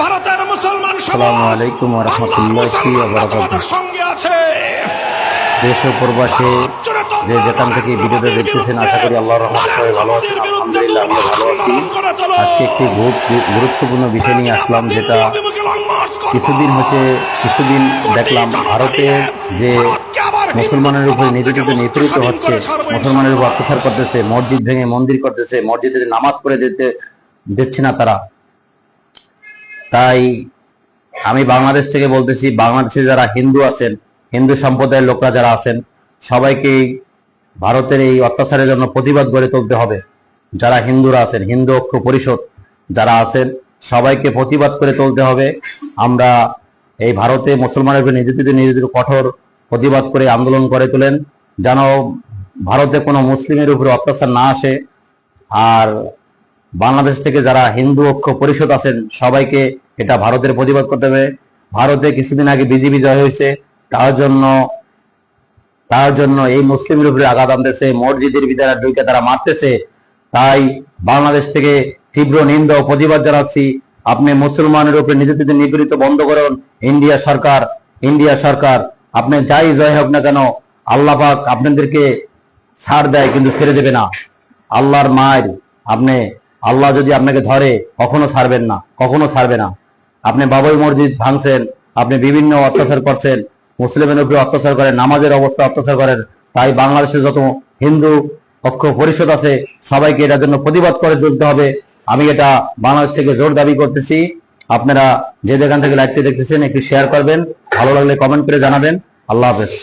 ভারতের মুসলমান আসসালামু আলাইকুম ওয়া রাহমাতুল্লাহি ওয়া বারাকাতুহু। সঙ্গে আছে দেশ ও প্রবাসে যে যেখান থেকে ভিডিওটা দেখতেছেন, আশা করি আল্লাহর রহমতে সবাই ভালো আছেন। আলহামদুলিল্লাহ আমরা ভালো আছি। আজকে একটি গুরুত্বপূর্ণ বিষয় নিয়ে আসলাম, যেটা কিছুদিন দেখলাম ভারতে যে মুসলমানের উপরে নিপীড়িত হচ্ছে, মুসলমানের উপর অত্যাচার করতেছে, মসজিদ ভেঙে মন্দির করতেছে, মসজিদে নামাজ পড়ে দিচ্ছে না তারা। তাই আমি বাংলাদেশ থেকে বলতেছি, বাংলাদেশে যারা হিন্দু আছেন, হিন্দু সম্প্রদায়ের লোকরা যারা আছেন, সবাইকে ভারতের এই অত্যাচারের জন্য প্রতিবাদ গড়ে তুলতে হবে। যারা হিন্দুরা আছেন, হিন্দু ঐক্য পরিষদ যারা আছেন, সবাইকে প্রতিবাদ করে তুলতে হবে। আমরা এই ভারতে মুসলমানের উপর নির্যাতিত কঠোর প্রতিবাদ করে আন্দোলন করে তোলেন, যেন ভারতে কোনো মুসলিমের উপরে অত্যাচার না আসে। আর বাংলাদেশ থেকে যারা হিন্দু ঐক্য পরিষদ আছেন, সবাইকে এটা ভারতের প্রতিবাদ করতে হবে। ভারতে কিছুদিন আগে বিজেপি জয় হয়েছে, তার জন্য এই মুসলিমের উপরে আঘাত আনতেছে, মসজিদের ভিতরে ঢুকে তারা মারতেছে। তাই বাংলাদেশ থেকে তীব্র নিন্দা ও প্রতিবাদ জানাচ্ছি। আপনি মুসলমানের উপরে নিপীড়িত বন্ধ করুন। ইন্ডিয়া সরকার আপনি যাই জয় হোক না কেন, আল্লাহ পাক আপনাদেরকে ছাড় দেয় কিন্তু ছেড়ে দেবে না। আল্লাহর মায়ের আল্লাহ যদি আপনাকে ধরে কখনো ছাড়বে না। আপনি বাবরি মসজিদ ভাঙছেন, আপনি বিভিন্ন অত্যাচার করছেন, মুসলিমের উপরে অত্যাচার করেন, নামাজের অবস্থা অত্যাচার করেন। তাই বাংলাদেশে যত হিন্দু ঐক্য পরিষদ আছে, সবাইকে এটার জন্য প্রতিবাদ করে তুলতে হবে। আমি এটা বাংলাদেশ থেকে জোর দাবি করতেছি। আপনারা যে যেখান থেকে লাইভটি দেখতেছেন একটু শেয়ার করবেন, ভালো লাগলে কমেন্ট করে জানাবেন। আল্লাহ হাফেজ।